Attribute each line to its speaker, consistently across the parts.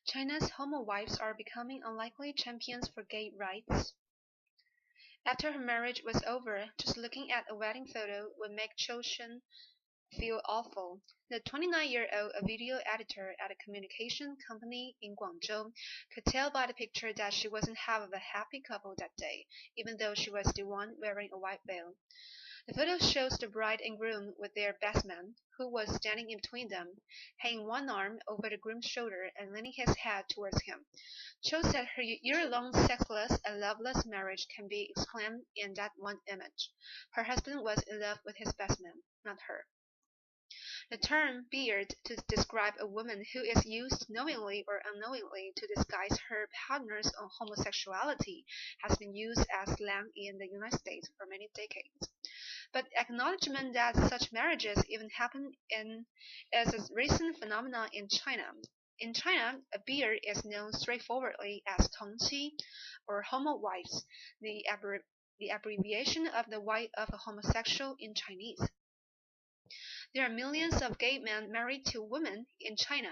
Speaker 1: China's homowives are becoming unlikely champions for gay rights. After her marriage was over, just looking at a wedding photo would make Cho Shen feel awful. The 29-year-old, a video editor at a communication company in Guangzhou, could tell by the picture that she wasn't half of a happy couple that day, even though she was the one wearing a white veil. The photo shows the bride and groom with their best man, who was standing in between them, hanging one arm over the groom's shoulder and leaning his head towards him. Cho said her year-long sexless and loveless marriage can be explained in that one image. Her husband was in love with his best man, not her. The term beard to describe a woman who is used knowingly or unknowingly to disguise her partner's homosexuality has been used as slang in the United States for many decades. But acknowledgement that such marriages even happen is a recent phenomenon in China. In China, a beard is known straightforwardly as tongqi or homowives, the abbreviation of the wife of a homosexual in Chinese. There are millions of gay men married to women in China,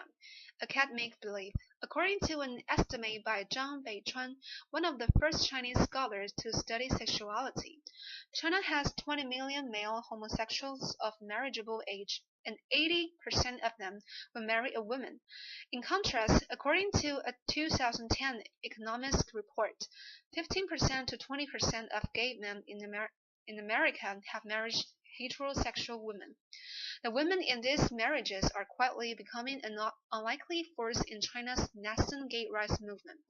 Speaker 1: academics believe, according to an estimate by Zhang Beichuan, one of the first Chinese scholars to study sexuality. China has 20 million male homosexuals of marriageable age, and 80% of them will marry a woman. In contrast, according to a 2010 economics report, 15% to 20% of gay men in America have married heterosexual women. The women in these marriages are quietly becoming an unlikely force in China's nascent gay rights movement.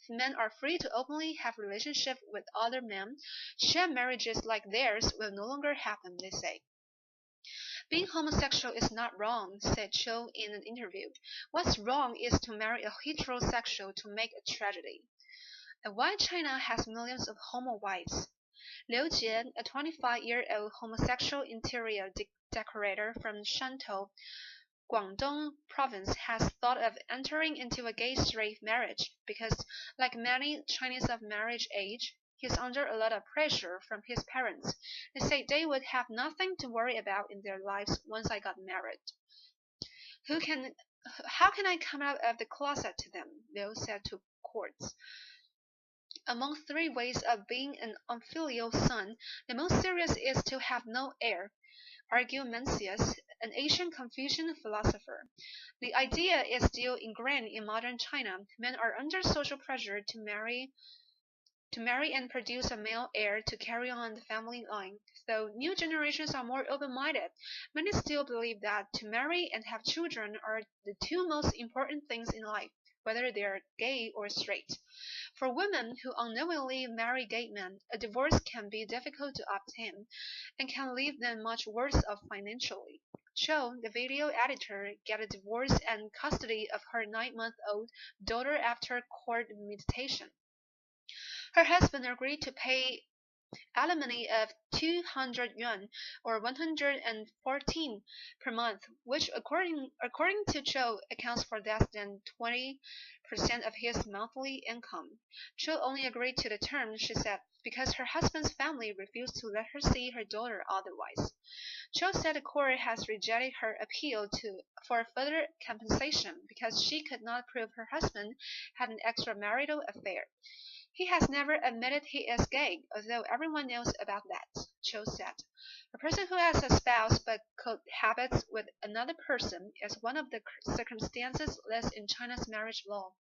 Speaker 1: If men are free to openly have relationships with other men, sham marriages like theirs will no longer happen, they say. Being homosexual is not wrong, said Cho in an interview. What's wrong is to marry a heterosexual to make a tragedy. And why China has millions of homo wives? Liu Jie, a 25-year-old homosexual interior decorator from Shantou, Guangdong province, has thought of entering into a gay-straight marriage because, like many Chinese of marriage age, he's under a lot of pressure from his parents. They say they would have nothing to worry about in their lives once I got married. How can I come out of the closet to them? Liu said to courts. Among 3 ways of being an unfilial son, the most serious is to have no heir, argued Mencius, an ancient Confucian philosopher. The idea is still ingrained in modern China. Men are under social pressure to marry and produce a male heir to carry on the family line. Though new generations are more open-minded, many still believe that to marry and have children are the 2 most important things in life, whether they are gay or straight. For women who unknowingly marry gay men, a divorce can be difficult to obtain and can leave them much worse off financially. Cho, the video editor, got a divorce and custody of her 9-month-old daughter after court mediation. Her husband agreed to pay alimony of 200 yuan or 114 per month, which according to Cho accounts for less than 20% of his monthly income. Cho only agreed to the terms, she said, because her husband's family refused to let her see her daughter otherwise. Cho said the court has rejected her appeal for further compensation because she could not prove her husband had an extramarital affair. He has never admitted he is gay, although everyone knows about that, Cho said. A person who has a spouse but cohabits with another person is one of the circumstances listed in China's marriage law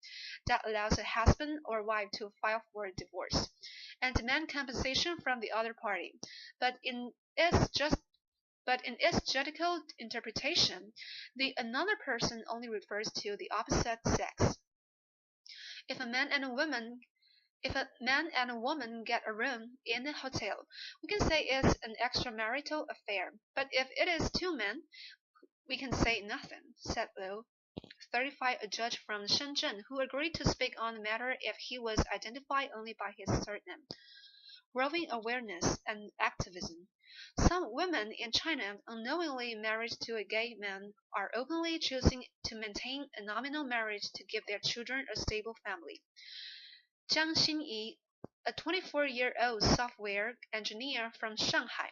Speaker 1: that allows a husband or wife to file for a divorce and demand compensation from the other party. But in its judicial interpretation, the another person only refers to the opposite sex. If a man and a woman get a room in a hotel, we can say it's an extramarital affair. But if it is 2 men, we can say nothing, said Liu, 35, a judge from Shenzhen, who agreed to speak on the matter if he was identified only by his surname. Growing awareness and activism. Some women in China unknowingly married to a gay man are openly choosing to maintain a nominal marriage to give their children a stable family. Zhang Xinyi, a 24-year-old software engineer from Shanghai,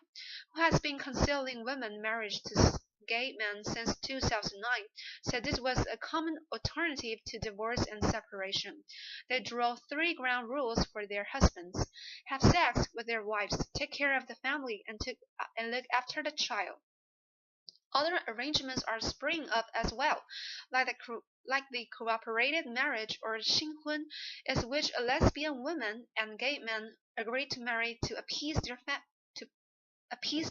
Speaker 1: who has been concealing women's marriage to gay men since 2009, said this was a common alternative to divorce and separation. They draw 3 ground rules for their husbands: have sex with their wives, take care of the family, and look after the child. Other arrangements are springing up as well, like the cooperated marriage or 新婚, is which a lesbian woman and gay men agree to marry to appease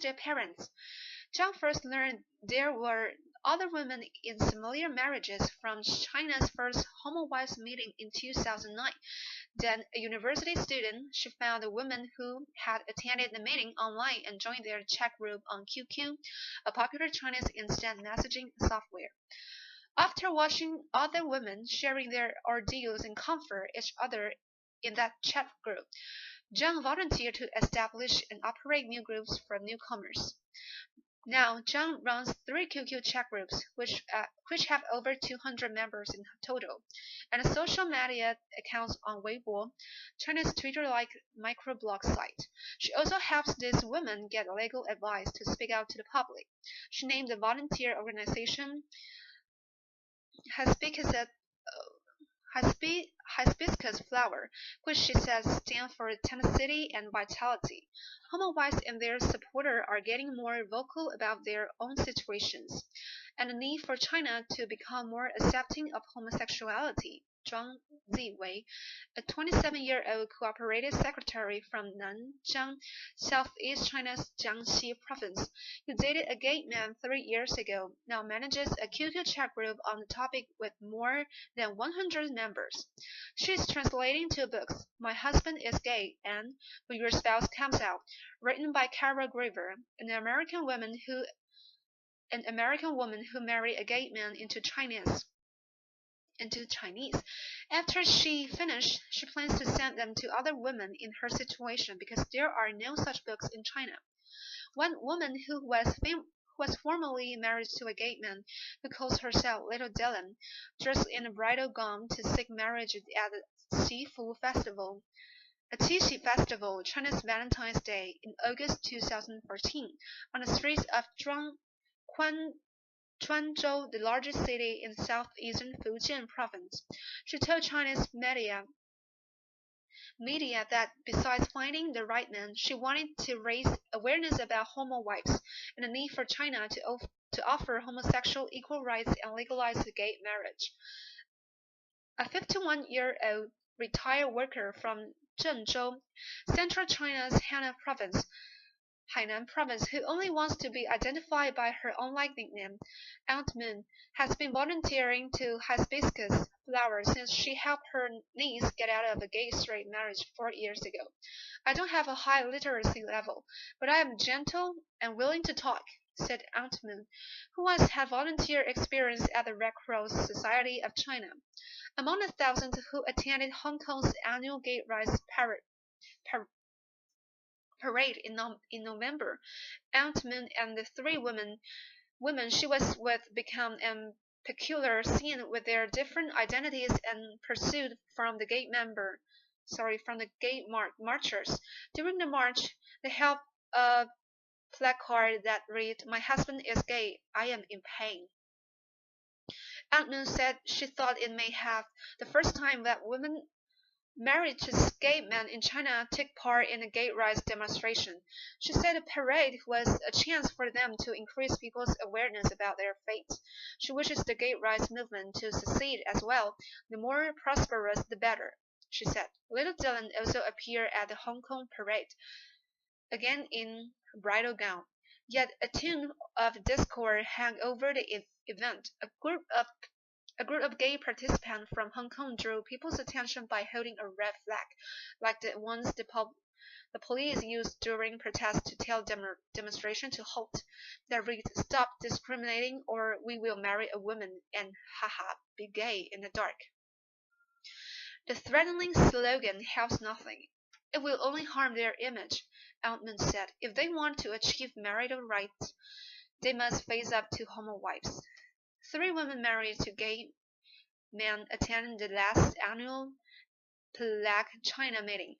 Speaker 1: their parents. Zhang first learned there were other women in similar marriages from China's first homowives meeting in 2009. Then, a university student, she found a woman who had attended the meeting online and joined their chat group on QQ, a popular Chinese instant messaging software. After watching other women sharing their ordeals and comfort each other in that chat group, Zhang volunteered to establish and operate new groups for newcomers. Now, Zhang runs 3 QQ chat groups, which have over 200 members in total, and social media accounts on Weibo, China's Twitter-like microblog site. She also helps these women get legal advice to speak out to the public. She named the volunteer organization Hibiscus Flower, which she says stands for tenacity and vitality. Homowives and their supporters are getting more vocal about their own situations and the need for China to become more accepting of homosexuality. Zhang Ziwei, a 27-year-old cooperative secretary from Nanjiang, southeast China's Jiangxi province, who dated a gay man 3 years ago, now manages a QQ chat group on the topic with more than 100 members. She is translating 2 books, My Husband is Gay and When Your Spouse Comes Out, written by Kara Graver, an American woman who married a gay man into Chinese. After she finished, she plans to send them to other women in her situation because there are no such books in China. One woman who was formerly married to a gay man who calls herself Little Dylan, dressed in a bridal gown to seek marriage at the Qixi Festival, China's Valentine's Day, in August 2014, on the streets of Quanzhou, the largest city in southeastern Fujian province. She told Chinese media that besides finding the right man, she wanted to raise awareness about homowives and the need for China to offer homosexual equal rights and legalize gay marriage. A 51-year-old retired worker from Zhengzhou, central China's Hainan province, who only wants to be identified by her online nickname, Aunt Moon, has been volunteering to Hibiscus Flower since she helped her niece get out of a gay-straight marriage 4 years ago. I don't have a high literacy level, but I am gentle and willing to talk, said Aunt Moon, who has had volunteer experience at the Red Cross Society of China. Among the thousands who attended Hong Kong's annual Gay Rights parade in November, Aunt Moon and the 3 women she was with became a peculiar scene with their different identities and pursued from the gay marchers. During the march, they held a placard that read, "My husband is gay. I am in pain." Aunt Moon said she thought it may have the first time that women married to gay men in China took part in a gay rights demonstration. She said the parade was a chance for them to increase people's awareness about their fate. She wishes the gay rights movement to succeed as well. The more prosperous, the better, she said. Little Dylan also appeared at the Hong Kong parade, again in her bridal gown. Yet a tune of discord hung over the event. A group of gay participants from Hong Kong drew people's attention by holding a red flag, like the ones the police used during protests to tell demonstration to halt, that read, "Stop discriminating or we will marry a woman," and "Haha, be gay in the dark." The threatening slogan helps nothing. It will only harm their image, Altman said. If they want to achieve marital rights, they must face up to homowives. 3 women married to gay men attended the last annual PLAC China meeting.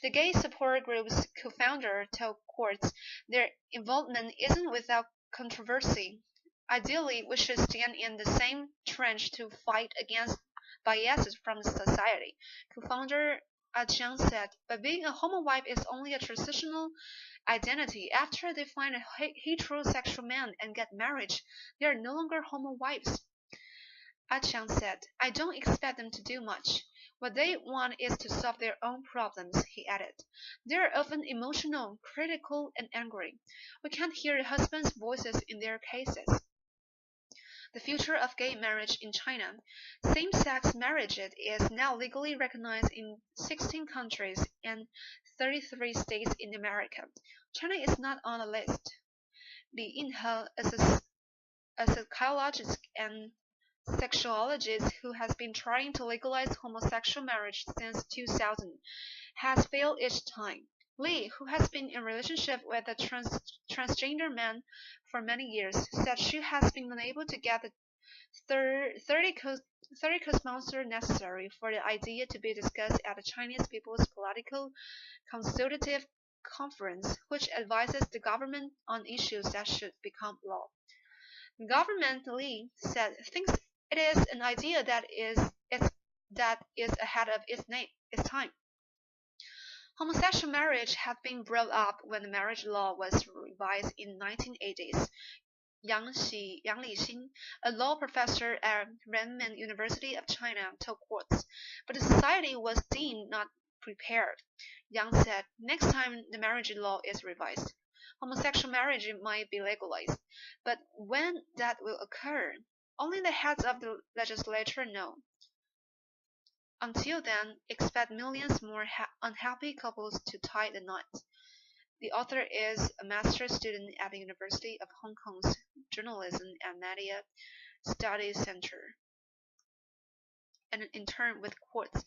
Speaker 1: The gay support group's co-founder told courts their involvement isn't without controversy. Ideally, we should stand in the same trench to fight against biases from society, co-founder Jiang said. But being a homowife is only a transitional identity. After they find a heterosexual man and get married, they are no longer homowives. Jiang said, I don't expect them to do much. What they want is to solve their own problems, he added. They are often emotional, critical, and angry. We can't hear husbands' voices in their cases. The future of gay marriage in China. Same-sex marriage is now legally recognized in 16 countries and 33 states in America. China is not on the list. Li Yinhe is a psychologist and sexologist who has been trying to legalize homosexual marriage since 2000, has failed each time. Lee, who has been in a relationship with a transgender man for many years, said she has been unable to get the 30 co-sponsors necessary for the idea to be discussed at the Chinese People's Political Consultative Conference, which advises the government on issues that should become law. The government, Lee said, thinks it is an idea that is ahead of its time. Homosexual marriage had been brought up when the marriage law was revised in the 1980s. Yang Lixin, a law professor at Renmin University of China, told courts, but the society was deemed not prepared. Yang said, next time the marriage law is revised, homosexual marriage might be legalized, but when that will occur, only the heads of the legislature know. Until then, expect millions more unhappy couples to tie the knot. The author is a master's student at the University of Hong Kong's Journalism and Media Studies Center and an intern with Quartz